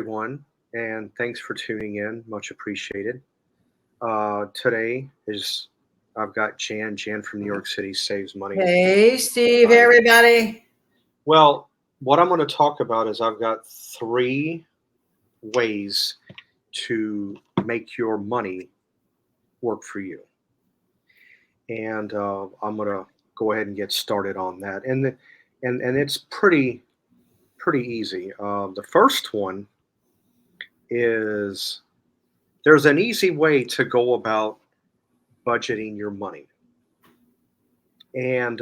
everyone, and thanks for tuning in. Much appreciated. Today is I've got Jan from New York City Saves Money. Hey, Steve, Hi. everybody. Well, what I'm going to talk about is I've got three ways to make your money work for you, and I'm going to go ahead and get started on that. And it's pretty easy. The first one is there's an easy way to go about budgeting your money, and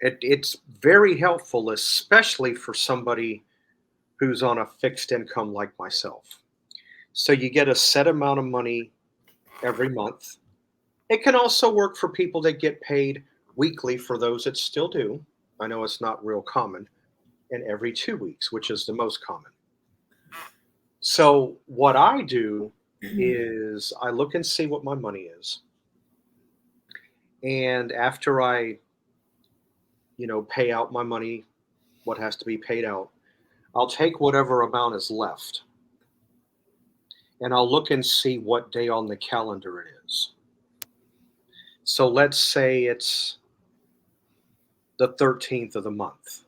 it's very helpful, especially for somebody who's on a fixed income like myself. So you get a set amount of money every month. It can also work for people that get paid weekly, for those that still do. I know it's not real common, and every 2 weeks, which is the most common. So what I do is I look and see what my money is, and after I pay out my money, what has to be paid out, I'll take whatever amount is left and I'll look and see what day on the calendar it is. So let's say it's the 13th of the month,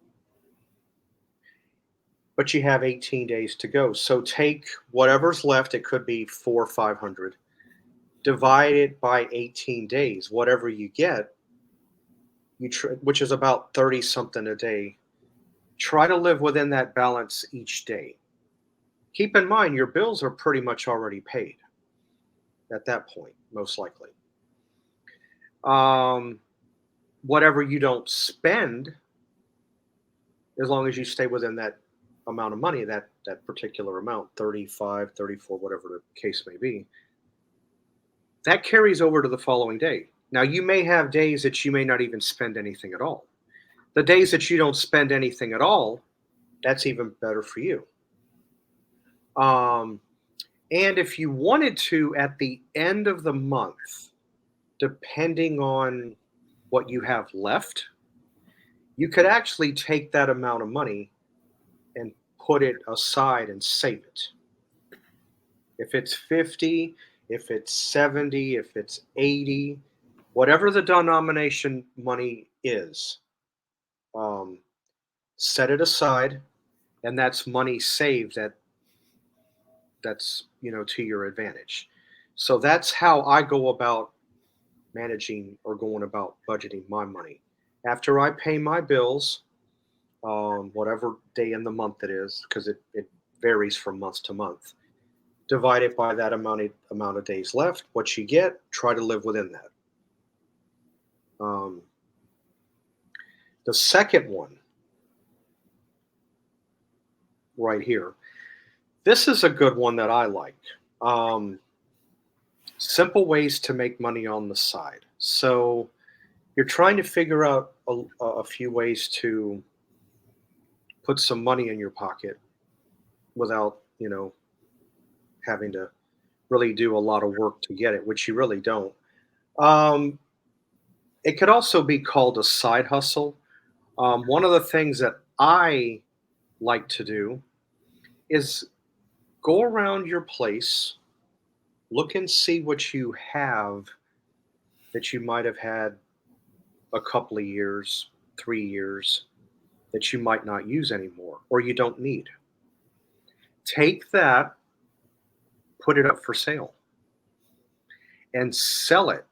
but you have 18 days to go. So take whatever's left, it could be four or 500, divide it by 18 days, whatever you get, which is about 30 something a day. Try to live within that balance each day. Keep in mind, your bills are pretty much already paid at that point, most likely. Um, Whatever you don't spend, as long as you stay within that amount of money, that particular amount, 35, 34, whatever the case may be, that carries over to the following day. Now, you may have days that you may not even spend anything at all. The days that you don't spend anything at all, that's even better for you. Um, and if you wanted to, at the end of the month, depending on what you have left, you could actually take that amount of money and put it aside and save it. If it's 50, if it's 70, if it's 80, whatever the denomination money is, um, set it aside, and that's money saved that's to your advantage. So that's how I go about managing or going about budgeting my money. After I pay my bills, whatever day in the month it is, because it varies from month to month. Divide it by that amount of days left. What you get, try to live within that. Um, the second one, right here, this is a good one that I like. Um, Simple ways to make money on the side. So you're trying to figure out a few ways to put some money in your pocket without having to really do a lot of work to get it, which you really don't. Um, it could also be called a side hustle. One of the things that I like to do is go around your place, look and see what you have that you might have had a couple of years, 3 years, that you might not use anymore or you don't need. Take that, put it up for sale, and sell it.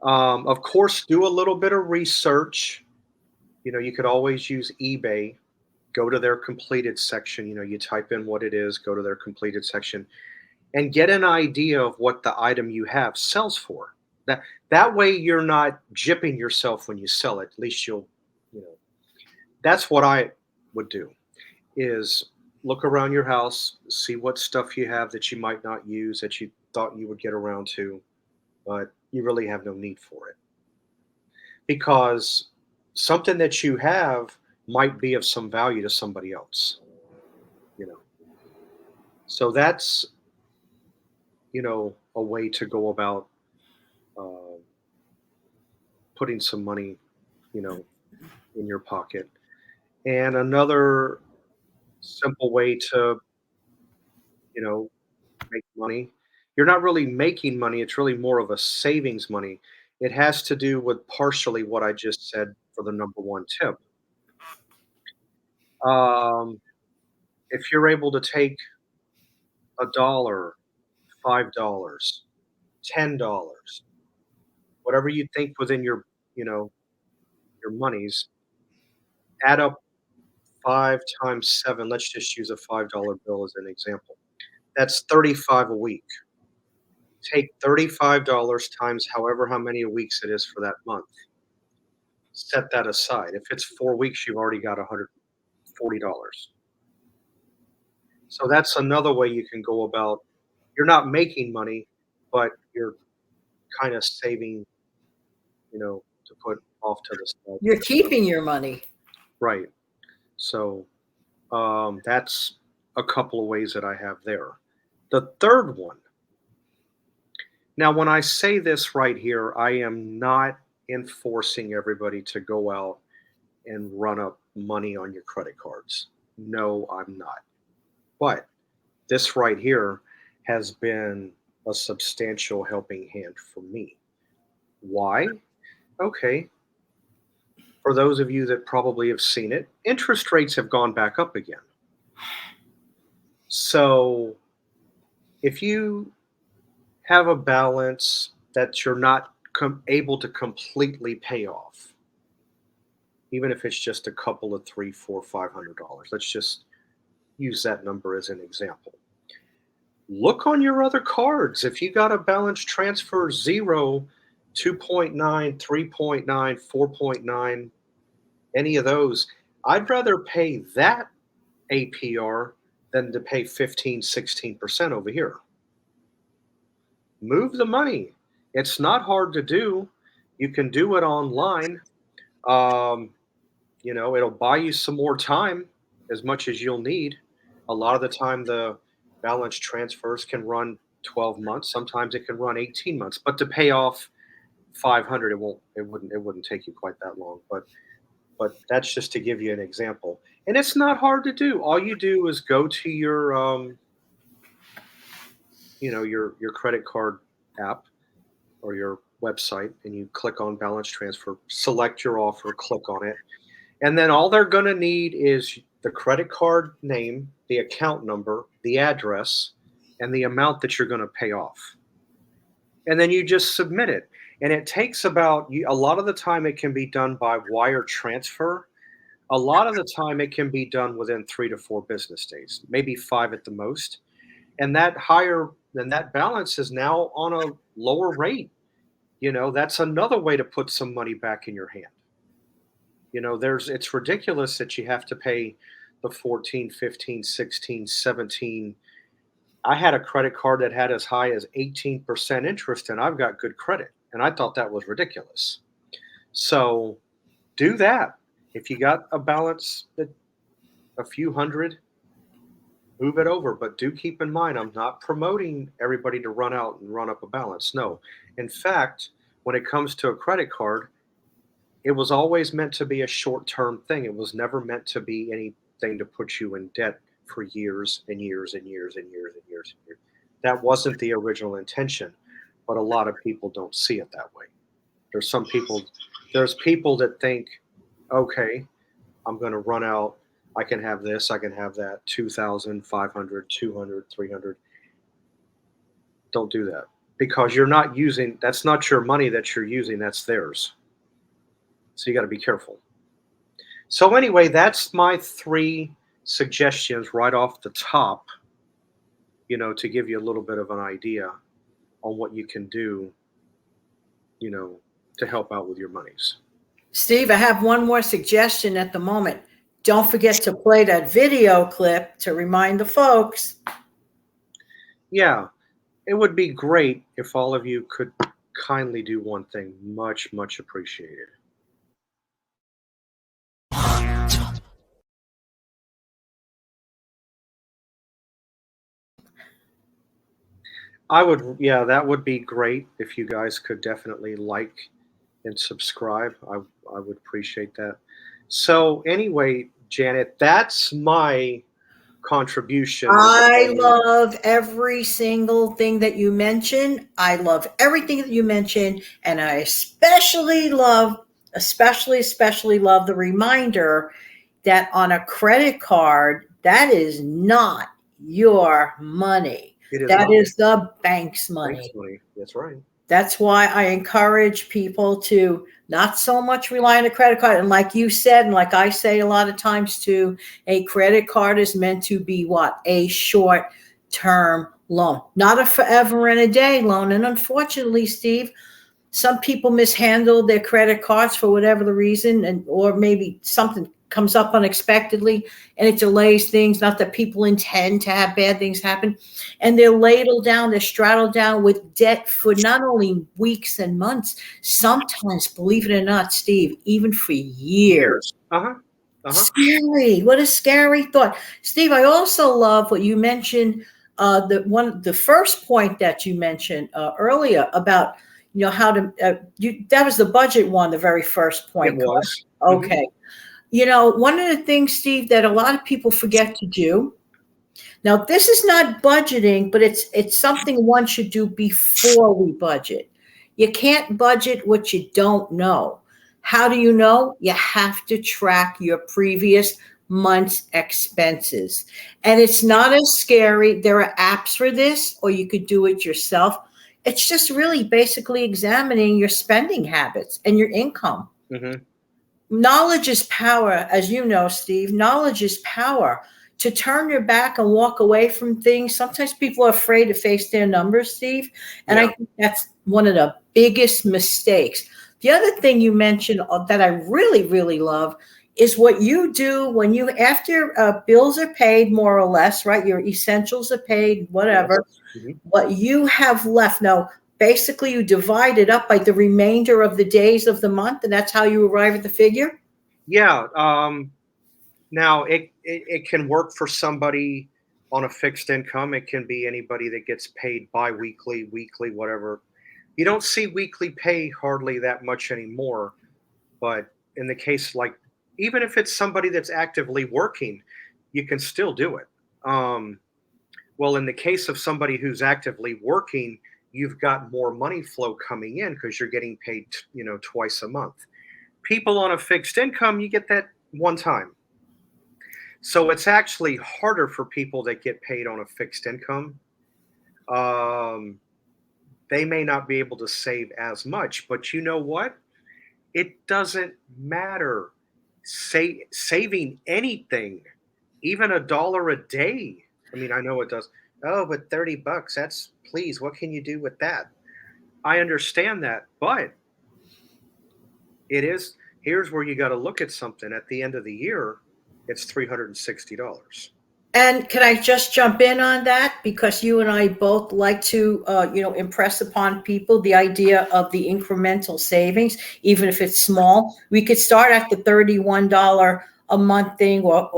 Of course, do a little bit of research. You could always use eBay. Go to their completed section. You type in what it is, go to their completed section, and get an idea of what the item you have sells for. That way you're not gypping yourself when you sell it. At least you know, that's what I would do is look around your house, see what stuff you have that you might not use that you thought you would get around to, but you really have no need for it. Because something that you have might be of some value to somebody else, you know. So that's, a way to go about uh, putting some money, you know, in your pocket. And another Simple way to, you know, make money. You're not really making money, it's really more of a savings money. It has to do with partially what I just said for the number one tip. Um, if you're able to take a dollar, $5, $10, whatever you think within your, you know, your monies, add up 5 times 7. Let's just use a $5 bill as an example. That's 35 a week. Take $35 times however how many weeks it is for that month. Set that aside. If it's 4 weeks, you've already got $140. So that's another way you can go about, you're not making money, but you're kinda saving, to put off to the side. You're keeping your money. Right. So, that's a couple of ways that I have there. The third one, now when I say this right here, I am not enforcing everybody to go out and run up money on your credit cards. No, I'm not. But this right here has been a substantial helping hand for me. Why? Okay. For those of you that probably have seen it, interest rates have gone back up again. So if you have a balance that you're not able to completely pay off, even if it's just a couple of three, four, $500, let's just use that number as an example. Look on your other cards. If you got a balance transfer 0, 2.9, 3.9, 4.9, any of those, I'd rather pay that APR than to pay 15, 16% over here. Move the money. It's not hard to do. You can do it online. Um, it'll buy you some more time, as much as you'll need. A lot of the time, the balance transfers can run 12 months. Sometimes it can run 18 months. But to pay off 500, it wouldn't take you quite that long. But that's just to give you an example. And it's not hard to do. All you do is go to your credit card app or your website, and you click on balance transfer, select your offer, click on it. And then all they're going to need is the credit card name, the account number, the address, and the amount that you're going to pay off. And then you just submit it. And it takes a lot of the time it can be done by wire transfer. A lot of the time it can be done within 3 to 4 business days, maybe 5 at the most. And that balance is now on a lower rate. That's another way to put some money back in your hand. It's ridiculous that you have to pay the 14, 15, 16, 17. I had a credit card that had as high as 18% interest, and I've got good credit. And I thought that was ridiculous. So do that. If you got a balance that a few hundred, move it over. But do keep in mind, I'm not promoting everybody to run out and run up a balance. No. In fact, when it comes to a credit card, it was always meant to be a short-term thing. It was never meant to be anything to put you in debt for years and years and years and years and years and years. That wasn't the original intention, but a lot of people don't see it that way. There's people that think, okay, I'm going to run out. I can have this, I can have that, 2,000, 500, 200, 300. Don't do that, because that's not your money that you're using, that's theirs. So you got to be careful. So anyway, that's my 3 suggestions right off the top, to give you a little bit of an idea on what you can do, to help out with your monies. Steve, I have one more suggestion at the moment. Don't forget to play that video clip to remind the folks. Yeah, it would be great if all of you could kindly do one thing. Much, much appreciated. That would be great if you guys could definitely like and subscribe. I would appreciate that. So anyway, Janet, that's my contribution. I love every single thing that you mentioned. I love everything that you mentioned. And I especially love the reminder that on a credit card, that is not your money. It is That not is the bank's bank's money. money. That's right. That's why I encourage people to not so much rely on a credit card. And like you said, and like I say a lot of times too, a credit card is meant to be what? A short-term loan, not a forever and a day loan. And unfortunately, Steve, some people mishandle their credit cards for whatever the reason, and or maybe something comes up unexpectedly and it delays things. Not that people intend to have bad things happen, and they're straddled down with debt for not only weeks and months, sometimes, believe it or not, Steve, even for years. Scary. What a scary thought. Steve, I also love what you mentioned, the first point that you mentioned earlier about, how to, that was the budget one, the very first point. It was. Okay. One of the things, Steve, that a lot of people forget to do. Now, this is not budgeting, but it's something one should do before we budget. You can't budget what you don't know. How do you know? You have to track your previous month's expenses. And it's not as scary. There are apps for this, or you could do it yourself. It's just really basically examining your spending habits and your income. Mm-hmm. Knowledge is power, as you know, Steve. Knowledge is power. To turn your back and walk away from things, sometimes people are afraid to face their numbers, Steve. And I think that's one of the biggest mistakes. The other thing you mentioned that I really, really love is what you do when after bills are paid, more or less, right? Your essentials are paid, whatever. Mm-hmm. What you have left. Now, basically, you divide it up by the remainder of the days of the month, and that's how you arrive at the figure? Yeah. Now, it can work for somebody on a fixed income. It can be anybody that gets paid bi-weekly, weekly, whatever. You don't see weekly pay hardly that much anymore. But in the case, like, even if it's somebody that's actively working, you can still do it. Well, in the case of somebody who's actively working, you've got more money flow coming in because you're getting paid, twice a month. People on a fixed income, you get that one time. So it's actually harder for people that get paid on a fixed income. They may not be able to save as much, but you know what? It doesn't matter. Saving anything, even $1 a day. I mean, I know it does. Oh, but $30, please, what can you do with that? I understand that, but here's where you got to look at something. At the end of the year, it's $360. And can I just jump in on that? Because you and I both like to, impress upon people the idea of the incremental savings, even if it's small. We could start at the $31 a month thing, or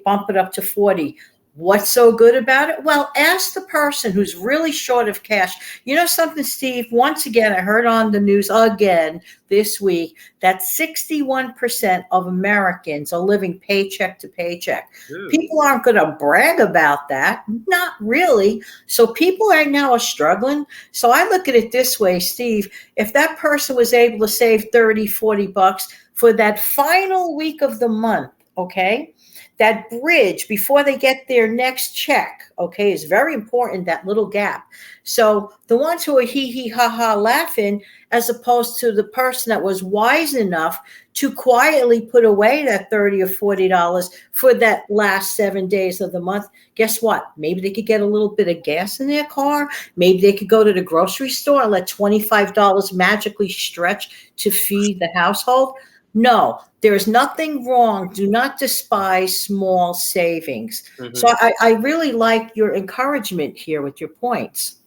bump it up to 40. What's so good about it? Well, ask the person who's really short of cash. You know something, Steve? Once again, I heard on the news again this week that 61% of Americans are living paycheck to paycheck. People aren't going to brag about that. Not really. So people right now are struggling. So I look at it this way, Steve. If that person was able to save $30-$40 for that final week of the month, okay, that bridge before they get their next check, okay, is very important, that little gap. So the ones who are hee ha ha laughing, as opposed to the person that was wise enough to quietly put away that $30 or $40 for that last 7 days of the month, guess what? Maybe they could get a little bit of gas in their car. Maybe they could go to the grocery store and let $25 magically stretch to feed the household. No, there is nothing wrong. Do not despise small savings. Mm-hmm. So I really like your encouragement here with your points.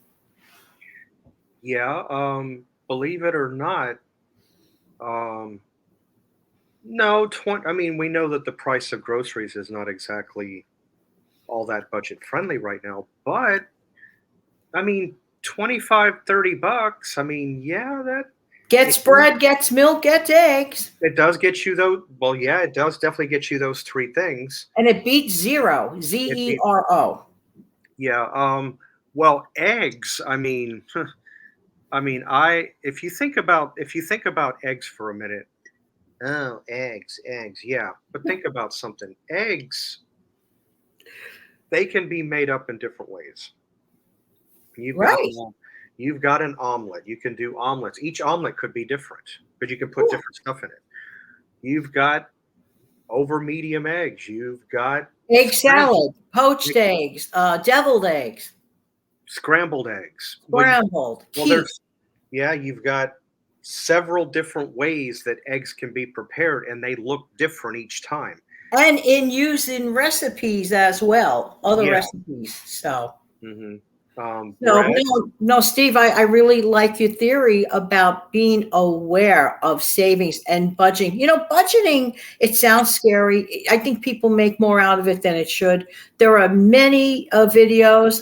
Yeah, believe it or not, no, we know that the price of groceries is not exactly all that budget friendly right now, but $25-$30, yeah, Gets bread, gets milk, gets eggs. It does get you those. Well, yeah, it does definitely get you those three things. And it beats zero. Zero. Yeah. Well, eggs. I mean, if you think about eggs for a minute. Oh, eggs. Yeah, but think about something. Eggs, they can be made up in different ways. You've got Right. you've got an omelet. You can do omelets. Each omelet could be different, but you can put different stuff in it. You've got over medium eggs. You've got Egg salad, poached eggs, deviled eggs, scrambled eggs. scrambled, There's you've got several different ways that eggs can be prepared, and they look different each time. and in use in recipes as well, other recipes. So. Mm-hmm. No, Steve, I really like your theory about being aware of savings and budgeting. Budgeting, it sounds scary. I think people make more out of it than it should. There are many videos,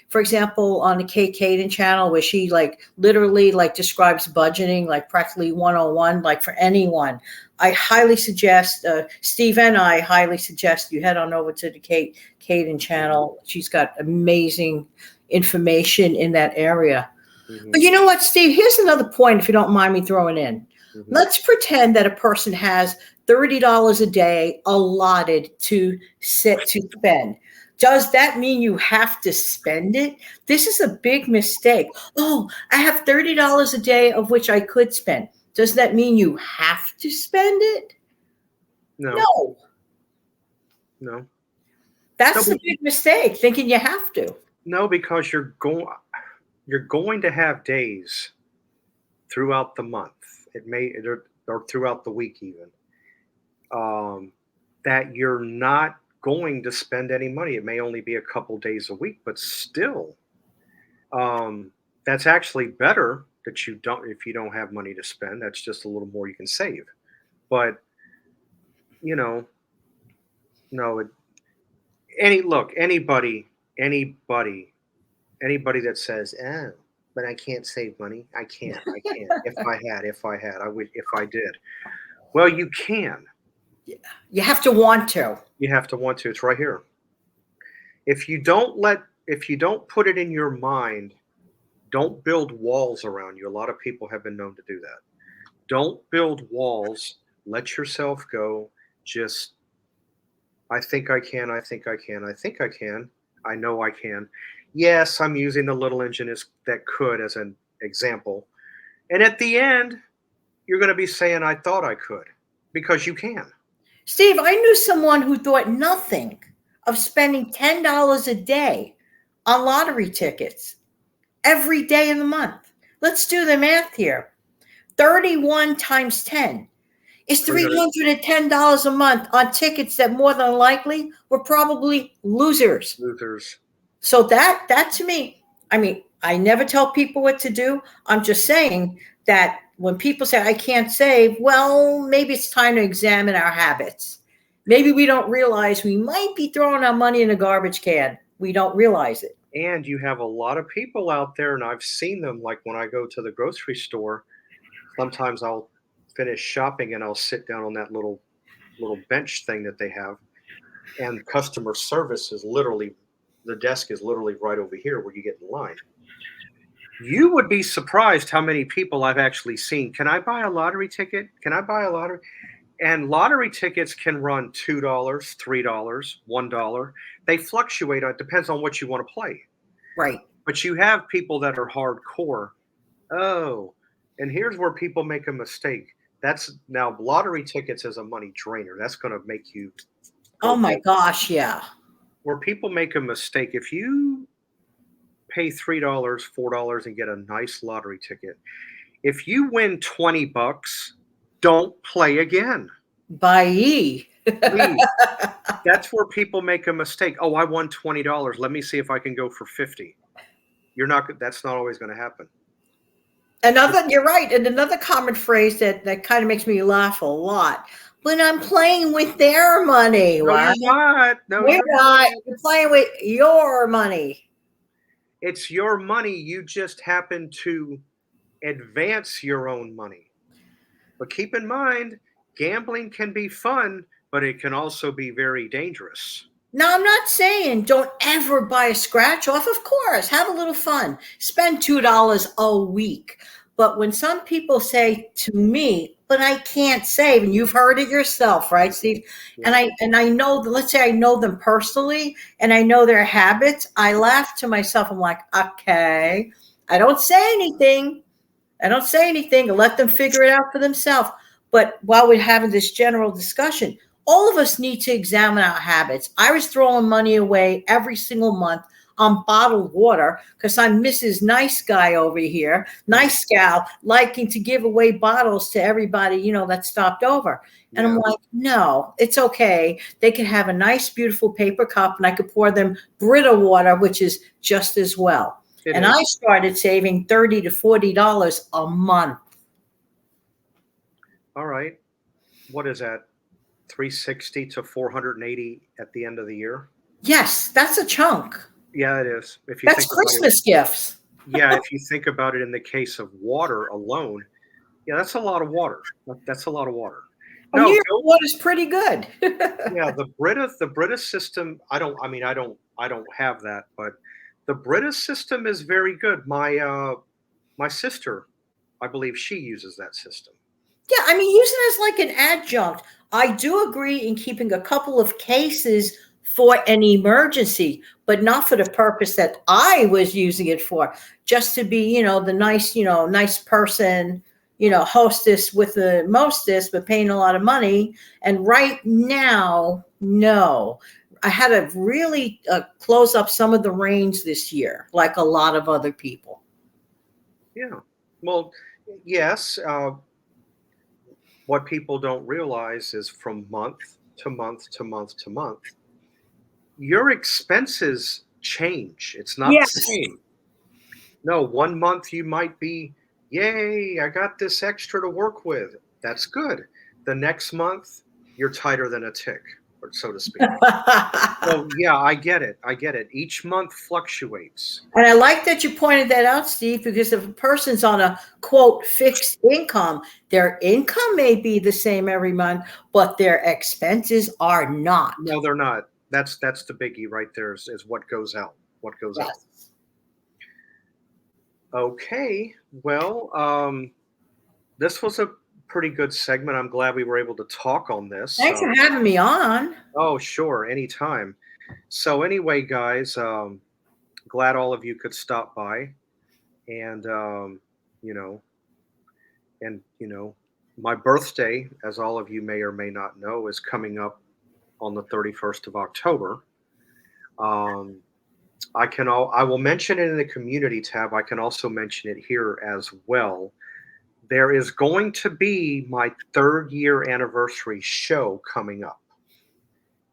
for example, on the Kate Caden channel where she literally describes budgeting, practically 101, for anyone. I highly suggest, Steve and I highly suggest you head on over to the Kate Caden channel. She's got amazing information in that area. Mm-hmm. But you know what, Steve? Here's another point, if you don't mind me throwing in. Mm-hmm. Let's pretend that a person has $30 a day allotted to spend. Does that mean you have to spend it? This is a big mistake. Oh, I have $30 a day of which I could spend. Does that mean you have to spend it? No. That's a big mistake, thinking you have to. No, because you're going to have days throughout the month. Or throughout the week even. That you're not going to spend any money. It may only be a couple days a week, but still, that's actually better that you don't. If you don't have money to spend, that's just a little more you can save. But no. Anybody that says, "Oh, but I can't save money. I can't. If I had, I would. If I did, well, you can. You have to want to. You have to want to. It's right here. If you don't put it in your mind, don't build walls around you. A lot of people have been known to do that. Don't build walls. Let yourself go. Just, I think I can. I think I can. I think I can. I know I can. Yes, I'm using the little engine that could as an example. And at the end, you're going to be saying, I thought I could, because you can. Steve, I knew someone who thought nothing of spending $10 a day on lottery tickets every day of the month. Let's do the math here. 31 times 10 is $310 a month on tickets that more than likely were probably losers. So that to me, I never tell people what to do. I'm just saying that when people say, I can't save, well, maybe it's time to examine our habits. Maybe we don't realize we might be throwing our money in a garbage can. We don't realize it. And you have a lot of people out there, and I've seen them, like when I go to the grocery store, sometimes I'll finish shopping and I'll sit down on that little bench thing that they have. And customer service is literally, the desk is literally right over here where you get in line. You would be surprised how many people I've actually seen. Can I buy a lottery ticket? Can I buy a lottery? And lottery tickets can run $2, $3, $1. They fluctuate. It depends on what you want to play. Right. But you have people that are hardcore. Oh, and here's where people make a mistake. Now lottery tickets is a money drainer. That's going to make you. Oh my gosh, yeah. Where people make a mistake. If you pay $3, $4 and get a nice lottery ticket, if you win $20, don't play again. Bye. That's where people make a mistake. Oh, I won $20. Let me see if I can go for 50. That's not always going to happen. You're right. And another common phrase that kind of makes me laugh a lot. When I'm playing with their money. No, you're not. No, you're not. You're playing with your money. It's your money. You just happen to advance your own money. But keep in mind, gambling can be fun, but it can also be very dangerous. Now, I'm not saying don't ever buy a scratch off. Of course, have a little fun. Spend $2 a week. But when some people say to me, but I can't save, and you've heard it yourself, right, Steve? Yeah. And I know, let's say I know them personally and I know their habits, I laugh to myself. I'm like, okay, I don't say anything. I don't say anything. I let them figure it out for themselves. But while we're having this general discussion, all of us need to examine our habits. I was throwing money away every single month on bottled water because I'm Mrs. Nice Guy over here, nice gal, liking to give away bottles to everybody, that stopped over. And I'm Yeah. like, no, it's okay. They can have a nice, beautiful paper cup and I could pour them Brita water, which is just as well. It And is. I started saving $30 to $40 a month. All right. What is that? 360 to 480 at the end of the year? Yes, that's a chunk. Yeah, it is. If you That's think about it, Christmas gifts. yeah, if you think about it in the case of water alone, yeah, that's a lot of water. That's a lot of water. Oh, No, New York go, water's pretty good. yeah, the Brita system, I don't have that, but the Brita system is very good. My sister, I believe she uses that system. Yeah, I mean, use it as like an adjunct. I do agree in keeping a couple of cases for an emergency, but not for the purpose that I was using it for. Just to be, the nice, nice person, hostess with the mostest, but paying a lot of money. And right now, no. I had to really close up some of the range this year, like a lot of other people. Yeah. Well, yes. What people don't realize is from month to month to month to month, your expenses change. It's not the Yes. same. No, one month you might be, yay, I got this extra to work with. That's good. The next month, you're tighter than a tick, or so to speak. So yeah, I get it. I get it. Each month fluctuates. And I like that you pointed that out, Steve, because if a person's on a quote fixed income, their income may be the same every month, but their expenses are not. No, they're not. That's the biggie right there is what goes out. What goes out. Yes. Okay. Well, this was a pretty good segment. I'm glad we were able to talk on this. Thanks for having me on. Oh, sure, anytime. So anyway, guys, glad all of you could stop by, and you know, and my birthday, as all of you may or may not know, is coming up on the 31st of October. Um, I will mention it in the community tab. I can also mention it here as well. There is going to be my 3rd year anniversary show coming up,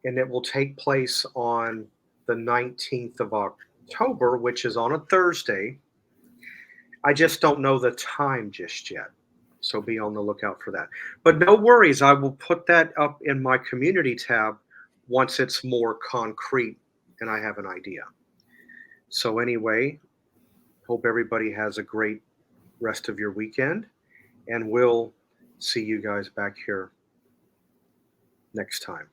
and it will take place on the 19th of October, which is on a Thursday. I just don't know the time just yet. So be on the lookout for that. But no worries, I will put that up in my community tab once it's more concrete and I have an idea. So anyway, hope everybody has a great rest of your weekend, and we'll see you guys back here next time.